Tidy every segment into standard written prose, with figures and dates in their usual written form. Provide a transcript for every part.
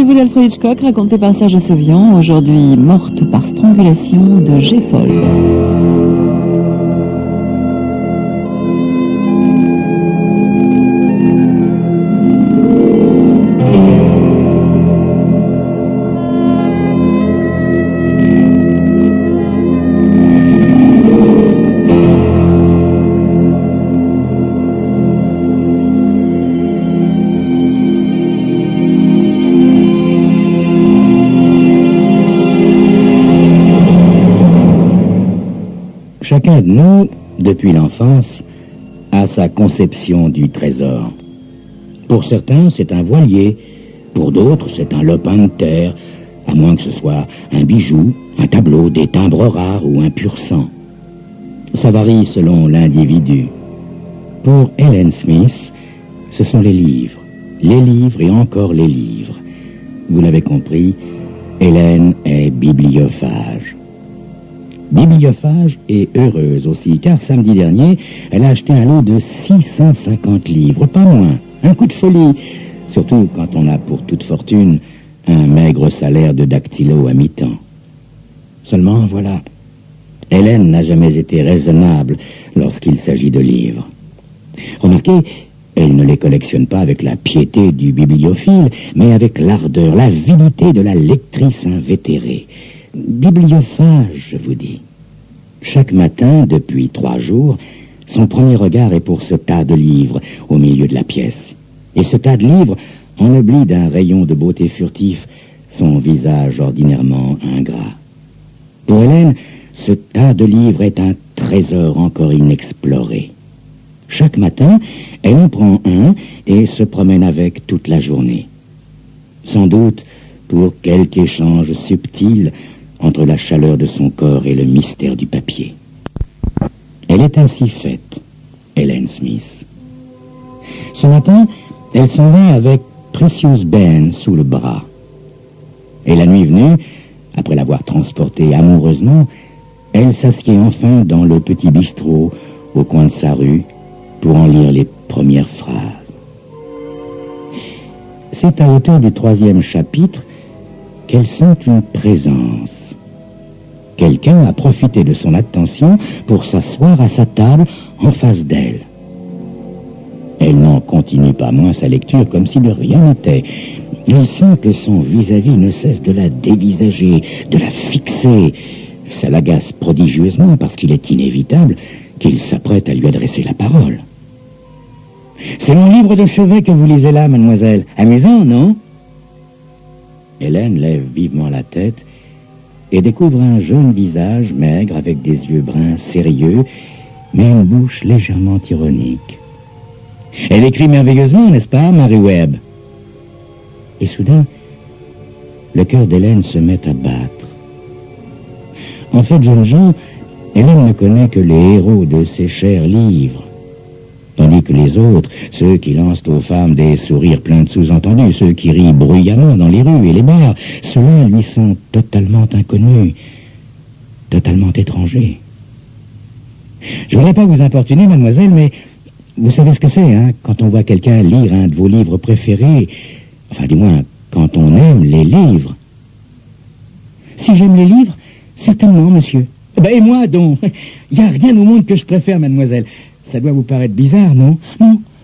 nouveau d'Alfred Hitchcock, raconté par Serge Sauvian, aujourd'hui Morte par strangulation de Geffold. Chacun de nous, depuis l'enfance, a sa conception du trésor. Pour certains, c'est un voilier. Pour d'autres, c'est un lopin de terre, à moins que ce soit un bijou, un tableau, des timbres rares ou un pur sang. Ça varie selon l'individu. Pour Helen Smith, ce sont les livres et encore les livres. Vous l'avez compris, Helen est bibliophage. Bibliophage et heureuse aussi, car samedi dernier, elle a acheté un lot de 650 livres, pas moins. Un coup de folie, surtout quand on a pour toute fortune un maigre salaire de dactylo à mi-temps. Seulement, voilà, Hélène n'a jamais été raisonnable lorsqu'il s'agit de livres. Remarquez, elle ne les collectionne pas avec la piété du bibliophile, mais avec l'ardeur, l'avidité de la lectrice invétérée. Bibliophage, je vous dis. Chaque matin, depuis 3 jours, son premier regard est pour ce tas de livres au milieu de la pièce. Et ce tas de livres ennoblit d'un rayon de beauté furtif son visage ordinairement ingrat. Pour Hélène, ce tas de livres est un trésor encore inexploré. Chaque matin, elle en prend un et se promène avec toute la journée. Sans doute pour quelque échange subtil entre la chaleur de son corps et le mystère du papier. Elle est ainsi faite, Helen Smith. Ce matin, elle s'en va avec Precious Ben sous le bras. Et la nuit venue, après l'avoir transportée amoureusement, elle s'assied enfin dans le petit bistrot au coin de sa rue pour en lire les premières phrases. C'est à hauteur du 3e chapitre qu'elle sent une présence. Quelqu'un a profité de son attention pour s'asseoir à sa table en face d'elle. Elle n'en continue pas moins sa lecture comme si de rien n'était. Elle sent que son vis-à-vis ne cesse de la dévisager, de la fixer. Ça l'agace prodigieusement parce qu'il est inévitable qu'il s'apprête à lui adresser la parole. « C'est mon livre de chevet que vous lisez là, mademoiselle. Amusant, non ?» Hélène lève vivement la tête et découvre un jeune visage maigre avec des yeux bruns sérieux, mais une bouche légèrement ironique. Elle écrit merveilleusement, n'est-ce pas, Mary Webb? Et soudain, le cœur d'Hélène se met à battre. En fait, jeunes gens, Hélène ne connaît que les héros de ses chers livres, tandis que les autres, ceux qui lancent aux femmes des sourires pleins de sous-entendus, ceux qui rient bruyamment dans les rues et les bars, ceux-là lui sont totalement inconnus, totalement étrangers. Je voudrais pas vous importuner, mademoiselle, mais vous savez ce que c'est, hein, quand on voit quelqu'un lire un de vos livres préférés, enfin du moins, quand on aime les livres. Si j'aime les livres, certainement, monsieur. Ben, et moi, donc, il n'y a rien au monde que je préfère, mademoiselle. Ça doit vous paraître bizarre, non?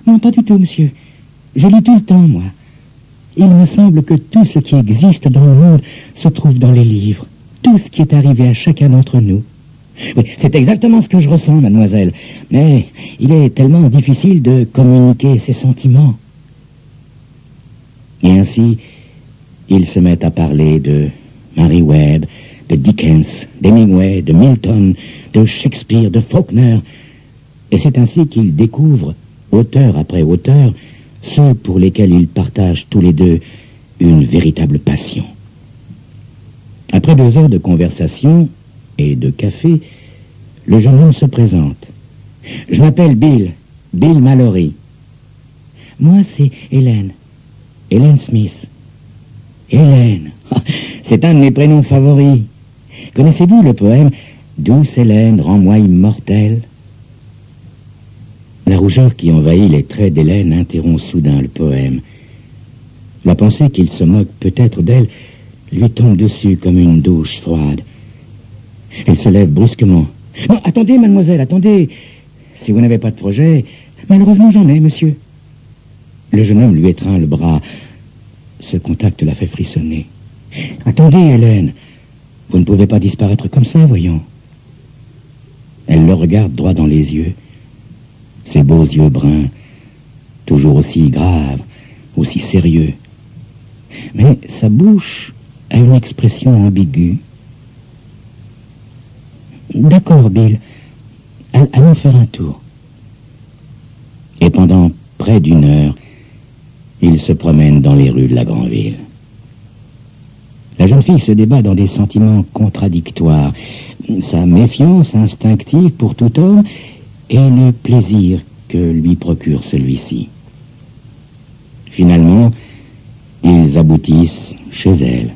Non, pas du tout, monsieur. Je lis tout le temps, moi. Il me semble que tout ce qui existe dans le monde se trouve dans les livres. Tout ce qui est arrivé à chacun d'entre nous. Oui, c'est exactement ce que je ressens, mademoiselle. Mais il est tellement difficile de communiquer ses sentiments. Et ainsi, ils se mettent à parler de Mary Webb, de Dickens, d'Hemingway, de Milton, de Shakespeare, de Faulkner. Et c'est ainsi qu'ils découvrent, auteur après auteur, ceux pour lesquels ils partagent tous les deux une véritable passion. Après 2 heures de conversation et de café, le jeune homme se présente. « Je m'appelle Bill Mallory. »« Moi, c'est Hélène Smith. »« Hélène, c'est un de mes prénoms favoris. Connaissez-vous le poème « Douce Hélène, rends-moi immortel » La rougeur qui envahit les traits d'Hélène interrompt soudain le poème. La pensée qu'il se moque peut-être d'elle lui tombe dessus comme une douche froide. Elle se lève brusquement. « Non, attendez, mademoiselle, attendez. Si vous n'avez pas de projet, malheureusement j'en ai, monsieur. » Le jeune homme lui étreint le bras. Ce contact la fait frissonner. « Attendez, Hélène. Vous ne pouvez pas disparaître comme ça, voyons. » Elle le regarde droit dans les yeux. Ses beaux yeux bruns, toujours aussi graves, aussi sérieux. Mais sa bouche a une expression ambiguë. « D'accord, Bill. Allons faire un tour. » Et pendant près d'une heure, il se promène dans les rues de la grande ville. La jeune fille se débat dans des sentiments contradictoires. Sa méfiance instinctive pour tout homme et le plaisir que lui procure celui-ci. Finalement, ils aboutissent chez elle.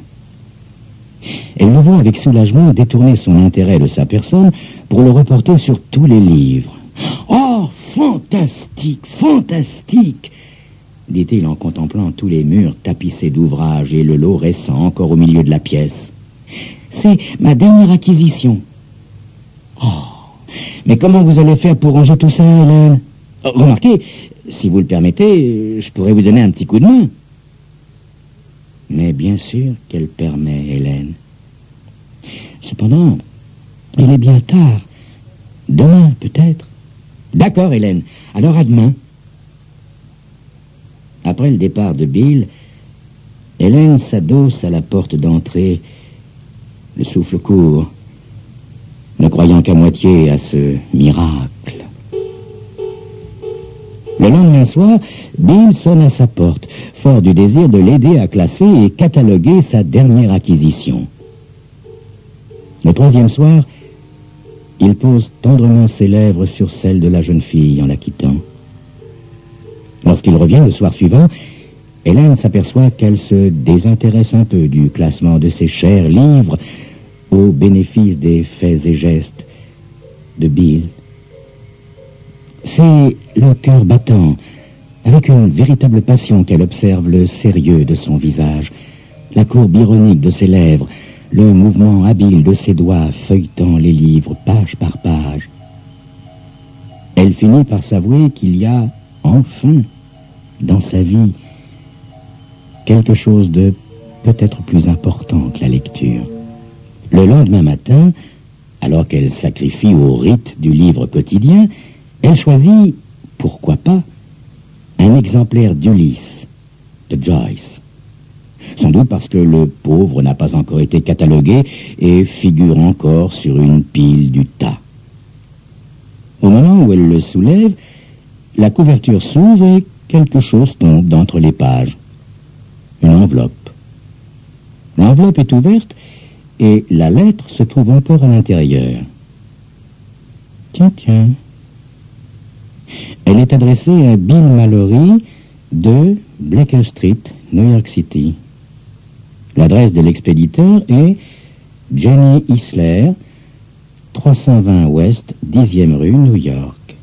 Elle le voit avec soulagement détourner son intérêt de sa personne pour le reporter sur tous les livres. « Oh, fantastique, fantastique !» dit-il en contemplant tous les murs tapissés d'ouvrages et le lot récent encore au milieu de la pièce. « C'est ma dernière acquisition. »« Oh, mais comment vous allez faire pour ranger tout ça, Hélène ? Remarquez, si vous le permettez, je pourrais vous donner un petit coup de main. » Mais bien sûr qu'elle permet, Hélène. Cependant, il est bien tard. Demain, peut-être. D'accord, Hélène. Alors à demain. Après le départ de Bill, Hélène s'adosse à la porte d'entrée, le souffle court, ne croyant qu'à moitié à ce miracle. Le lendemain soir, Bill sonne à sa porte, fort du désir de l'aider à classer et cataloguer sa dernière acquisition. Le troisième soir, il pose tendrement ses lèvres sur celles de la jeune fille en la quittant. Lorsqu'il revient le soir suivant, Hélène s'aperçoit qu'elle se désintéresse un peu du classement de ses chers livres au bénéfice des faits et gestes de Bill. C'est le cœur battant, avec une véritable passion qu'elle observe le sérieux de son visage, la courbe ironique de ses lèvres, le mouvement habile de ses doigts feuilletant les livres page par page. Elle finit par s'avouer qu'il y a enfin dans sa vie quelque chose de peut-être plus important que la lecture. Le lendemain matin, alors qu'elle sacrifie au rite du livre quotidien, elle choisit, pourquoi pas, un exemplaire d'Ulysse de Joyce. Sans doute parce que le pauvre n'a pas encore été catalogué et figure encore sur une pile du tas. Au moment où elle le soulève, la couverture s'ouvre et quelque chose tombe d'entre les pages. Une enveloppe. L'enveloppe est ouverte et la lettre se trouve encore à l'intérieur. Tiens. Elle est adressée à Bill Mallory de Bleecker Street, New York City. L'adresse de l'expéditeur est Jenny Isler, 320 Ouest, 10e rue, New York.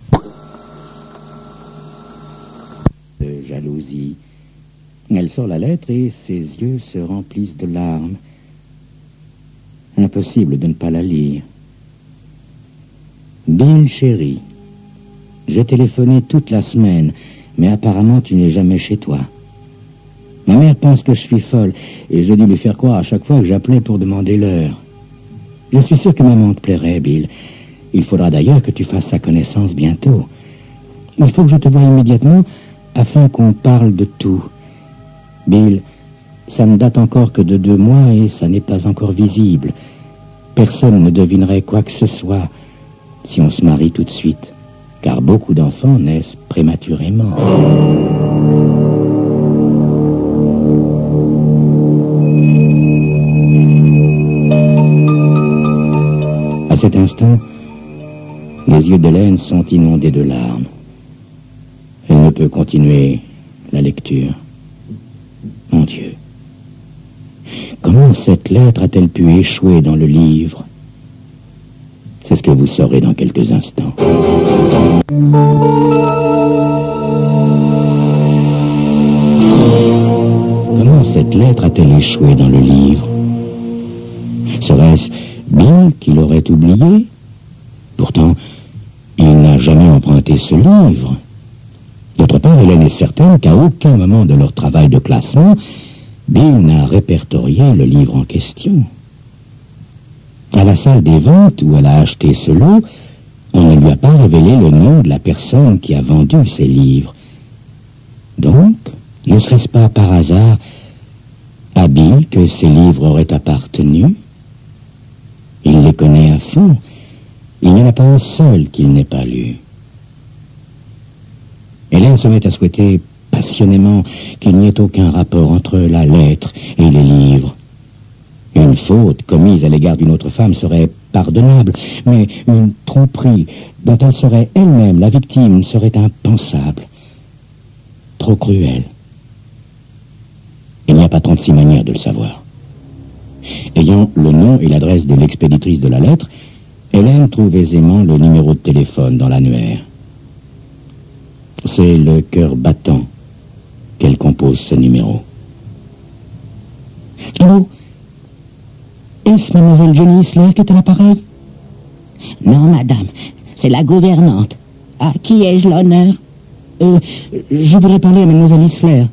De jalousie. Elle sort la lettre et ses yeux se remplissent de larmes. Impossible de ne pas la lire. Bill chéri, j'ai téléphoné toute la semaine, mais apparemment tu n'es jamais chez toi. Ma mère pense que je suis folle, et j'ai dû lui faire croire à chaque fois que j'appelais pour demander l'heure. Je suis sûr que maman te plairait, Bill. Il faudra d'ailleurs que tu fasses sa connaissance bientôt. Il faut que je te voie immédiatement, afin qu'on parle de tout. Bill, ça ne date encore que de 2 mois, et ça n'est pas encore visible. Personne ne devinerait quoi que ce soit si on se marie tout de suite, car beaucoup d'enfants naissent prématurément. À cet instant, les yeux d'Hélène sont inondés de larmes. Elle ne peut continuer la lecture. Mon Dieu, comment cette lettre a-t-elle pu échouer dans le livre? C'est ce que vous saurez dans quelques instants. cette lettre a-t-elle échoué dans le livre? Serait-ce Bill qui l'aurait oublié? Pourtant, il n'a jamais emprunté ce livre. D'autre part, Hélène est certaine qu'à aucun moment de leur travail de classement, Bill n'a répertorié le livre en question. À la salle des ventes où elle a acheté ce lot, on ne lui a pas révélé le nom de la personne qui a vendu ces livres. Donc, ne serait-ce pas par hasard à Bill que ces livres auraient appartenu? Il les connaît à fond. Il n'y en a pas un seul qu'il n'ait pas lu. Hélène se met à souhaiter passionnément qu'il n'y ait aucun rapport entre la lettre et les livres. Une faute commise à l'égard d'une autre femme serait pardonnable, mais une tromperie dont elle serait elle-même la victime serait impensable. Trop cruel. Il n'y a pas 36 manières de le savoir. Ayant le nom et l'adresse de l'expéditrice de la lettre, Hélène trouve aisément le numéro de téléphone dans l'annuaire. C'est le cœur battant qu'elle compose ce numéro. Allô? Est-ce mademoiselle Jenny Isler qui est à l'appareil? Non, madame, c'est la gouvernante. À qui ai-je l'honneur? Je voudrais parler à mademoiselle Isler.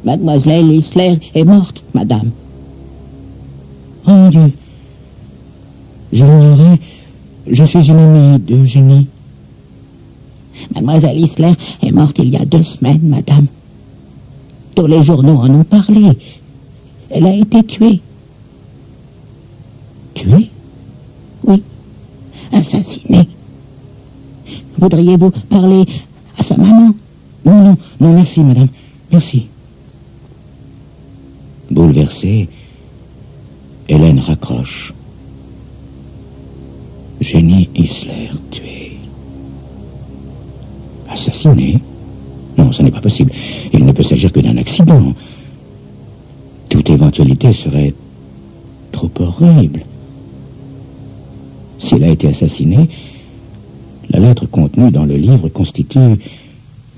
Mademoiselle Isler est morte, madame. Oh mon Dieu. Je l'ignorais. Je suis une amie de Jenny. Mademoiselle Isler est morte il y a 2 semaines, madame. Tous les journaux en ont parlé. Elle a été tuée. Tuée? Oui, assassinée. Voudriez-vous parler à sa maman? Non, merci, madame. Merci. Bouleversée, Hélène raccroche. Jenny Isler tuée. Assassinée? Non, ce n'est pas possible. Il ne peut s'agir que d'un accident. Toute éventualité serait trop horrible. Si elle a été assassinée, la lettre contenue dans le livre constitue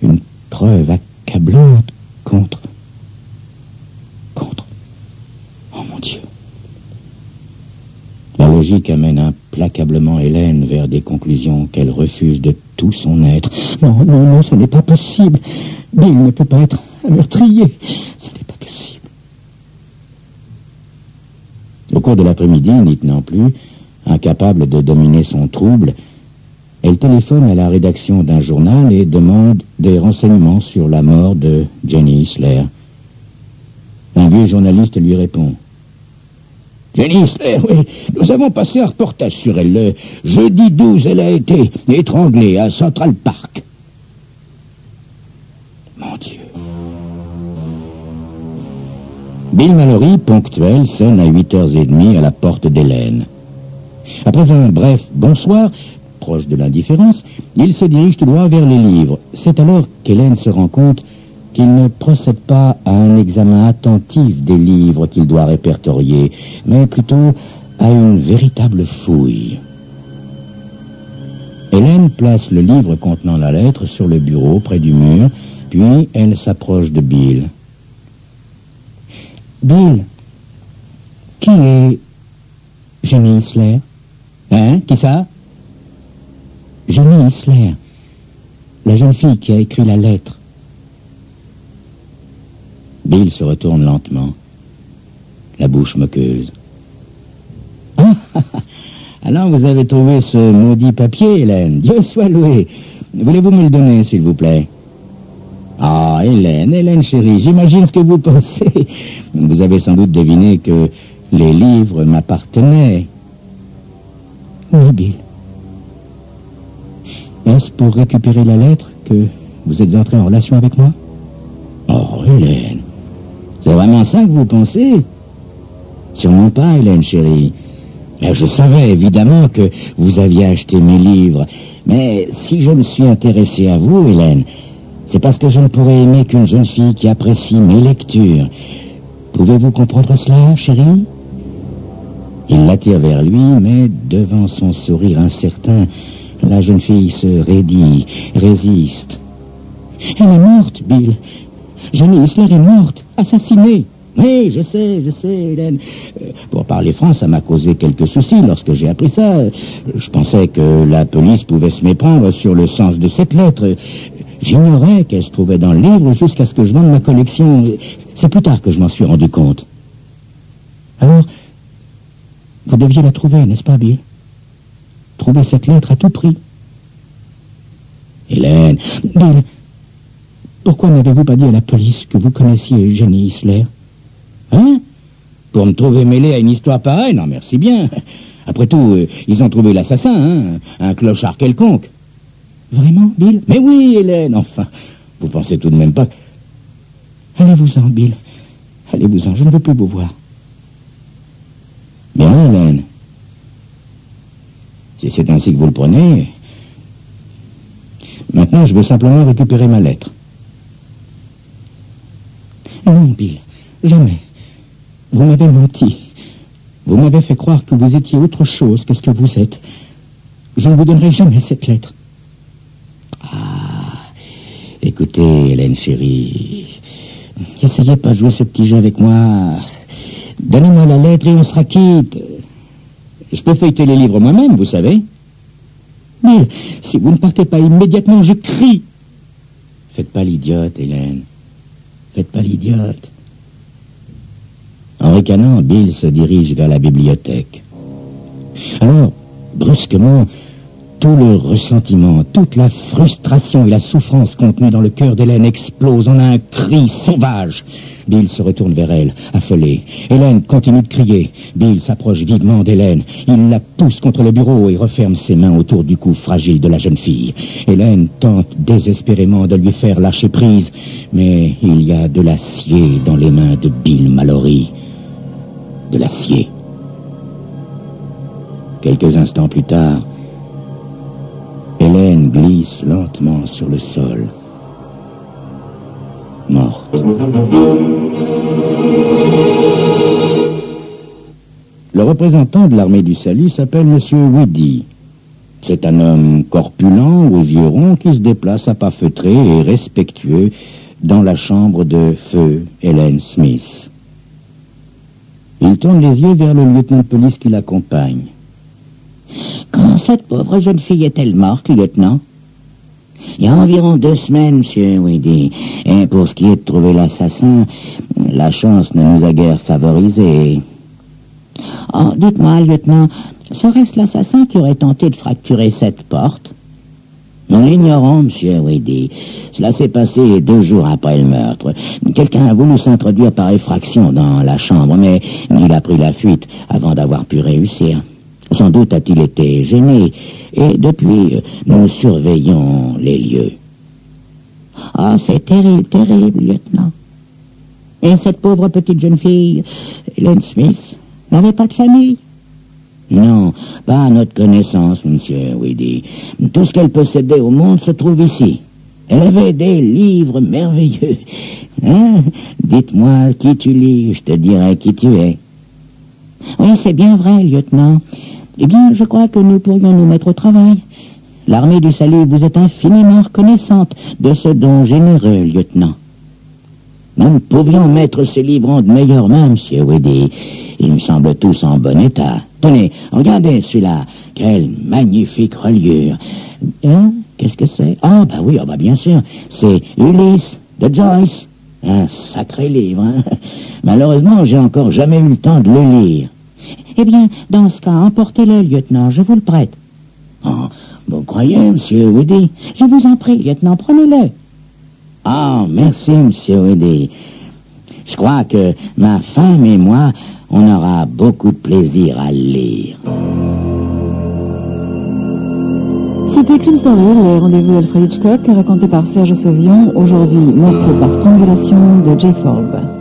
une preuve accablante contre... Oh mon Dieu. La logique amène implacablement Hélène vers des conclusions qu'elle refuse de tout son être. Non, ce n'est pas possible. Bill ne peut pas être un meurtrier. Ce n'est pas possible. Au cours de l'après-midi, n'y tenant plus, incapable de dominer son trouble, elle téléphone à la rédaction d'un journal et demande des renseignements sur la mort de Jenny Isler. Un vieux journaliste lui répond. Jenny Isler, oui, nous avons passé un reportage sur elle. Le jeudi 12, elle a été étranglée à Central Park. Mon Dieu. Bill Mallory, ponctuel, sonne à 8h30 à la porte d'Hélène. Après un bref bonsoir, proche de l'indifférence, il se dirige tout droit vers les livres. C'est alors qu'Hélène se rend compte qu'il ne procède pas à un examen attentif des livres qu'il doit répertorier, mais plutôt à une véritable fouille. Hélène place le livre contenant la lettre sur le bureau près du mur, puis elle s'approche de Bill. Bill, qui est Jenny Isler? Hein? Qui ça? Jenny Isler, la jeune fille qui a écrit la lettre. Bill se retourne lentement, la bouche moqueuse. Ah, alors vous avez trouvé ce maudit papier, Hélène. Dieu soit loué. Voulez-vous me le donner, s'il vous plaît? Ah, Hélène chérie, j'imagine ce que vous pensez. Vous avez sans doute deviné que les livres m'appartenaient. Oui, Bill. Est-ce pour récupérer la lettre que vous êtes entré en relation avec moi? Oh, Hélène, c'est vraiment ça que vous pensez? Sûrement pas, Hélène chérie. Je savais évidemment que vous aviez acheté mes livres, mais si je me suis intéressé à vous, Hélène, c'est parce que je ne pourrais aimer qu'une jeune fille qui apprécie mes lectures. Pouvez-vous comprendre cela, chérie? Il l'attire vers lui, mais devant son sourire incertain, la jeune fille se raidit, résiste. Elle est morte, Bill. Jenny Isler est morte. Assassiné. Oui, je sais, Hélène. Pour parler franc, ça m'a causé quelques soucis lorsque j'ai appris ça. Je pensais que la police pouvait se méprendre sur le sens de cette lettre. J'ignorais qu'elle se trouvait dans le livre jusqu'à ce que je vende ma collection. C'est plus tard que je m'en suis rendu compte. Alors, vous deviez la trouver, n'est-ce pas, Bill? Trouver cette lettre à tout prix. Hélène... Bill, pourquoi n'avez-vous pas dit à la police que vous connaissiez Jenny Isler? Hein? Pour me trouver mêlé à une histoire pareille? Non, merci bien. Après tout, ils ont trouvé l'assassin, hein? Un clochard quelconque. Vraiment, Bill? Mais oui, Hélène, enfin. Vous pensez tout de même pas... Allez-vous-en, Bill. Allez-vous-en, je ne veux plus vous voir. Bien, Hélène. Si c'est ainsi que vous le prenez... Maintenant, je veux simplement récupérer ma lettre. Non, Bill, jamais. Vous m'avez menti. Vous m'avez fait croire que vous étiez autre chose que ce que vous êtes. Je ne vous donnerai jamais cette lettre. Ah, écoutez, Hélène chérie, essayez pas de jouer ce petit jeu avec moi. Donnez-moi la lettre et on sera quitte. Je peux feuilleter les livres moi-même, vous savez. Mais si vous ne partez pas immédiatement, je crie. Faites pas l'idiote, Hélène. Faites pas l'idiote. En ricanant, Bill se dirige vers la bibliothèque. Alors, brusquement, tout le ressentiment, toute la frustration et la souffrance contenue dans le cœur d'Hélène explosent en un cri sauvage. Bill se retourne vers elle, affolé. Hélène continue de crier. Bill s'approche vivement d'Hélène. Il la pousse contre le bureau et referme ses mains autour du cou fragile de la jeune fille. Hélène tente désespérément de lui faire lâcher prise, mais il y a de l'acier dans les mains de Bill Mallory. De l'acier. Quelques instants plus tard, Hélène glisse lentement sur le sol. Morte. Le représentant de l'armée du salut s'appelle Monsieur Woody. C'est un homme corpulent, aux yeux ronds, qui se déplace à pas feutrés et respectueux dans la chambre de feu Hélène Smith. Il tourne les yeux vers le lieutenant de police qui l'accompagne. Quand cette pauvre jeune fille est-elle morte, lieutenant? Il y a environ 2 semaines, monsieur Woody. Et pour ce qui est de trouver l'assassin, la chance ne nous a guère favorisés. Oh, dites-moi, lieutenant, serait-ce l'assassin qui aurait tenté de fracturer cette porte? Nous l'ignorons, monsieur Woody. Cela s'est passé 2 jours après le meurtre. Quelqu'un a voulu s'introduire par effraction dans la chambre, mais il a pris la fuite avant d'avoir pu réussir. Sans doute a-t-il été gêné, et depuis, nous surveillons les lieux. Ah, c'est terrible, terrible, lieutenant. Et cette pauvre petite jeune fille, Hélène Smith, n'avait pas de famille? Non, pas à notre connaissance, monsieur Woody. Tout ce qu'elle possédait au monde se trouve ici. Elle avait des livres merveilleux. Hein? Dites-moi qui tu lis, je te dirai qui tu es. Oui, c'est bien vrai, lieutenant. Eh bien, je crois que nous pourrions nous mettre au travail. L'armée du salut vous est infiniment reconnaissante de ce don généreux, lieutenant. Nous pouvions mettre ces livres en de meilleures mains, monsieur Woody. Ils me semblent tous en bon état. Tenez, regardez celui-là. Quelle magnifique reliure. Hein? Qu'est-ce que c'est? Ah, bah oui, ah bah bien sûr. C'est Ulysse de Joyce. Un sacré livre, hein? Malheureusement, j'ai encore jamais eu le temps de le lire. Eh bien, dans ce cas, emportez-le, lieutenant, je vous le prête. Oh, vous croyez, monsieur Woody? Je vous en prie, lieutenant, prenez-le. Ah, merci, monsieur Woody. Je crois que ma femme et moi, on aura beaucoup de plaisir à le lire. C'était Crime Story, les rendez-vous d'Alfred Hitchcock, raconté par Serge Sauvion, aujourd'hui morte par strangulation de Jay Folb.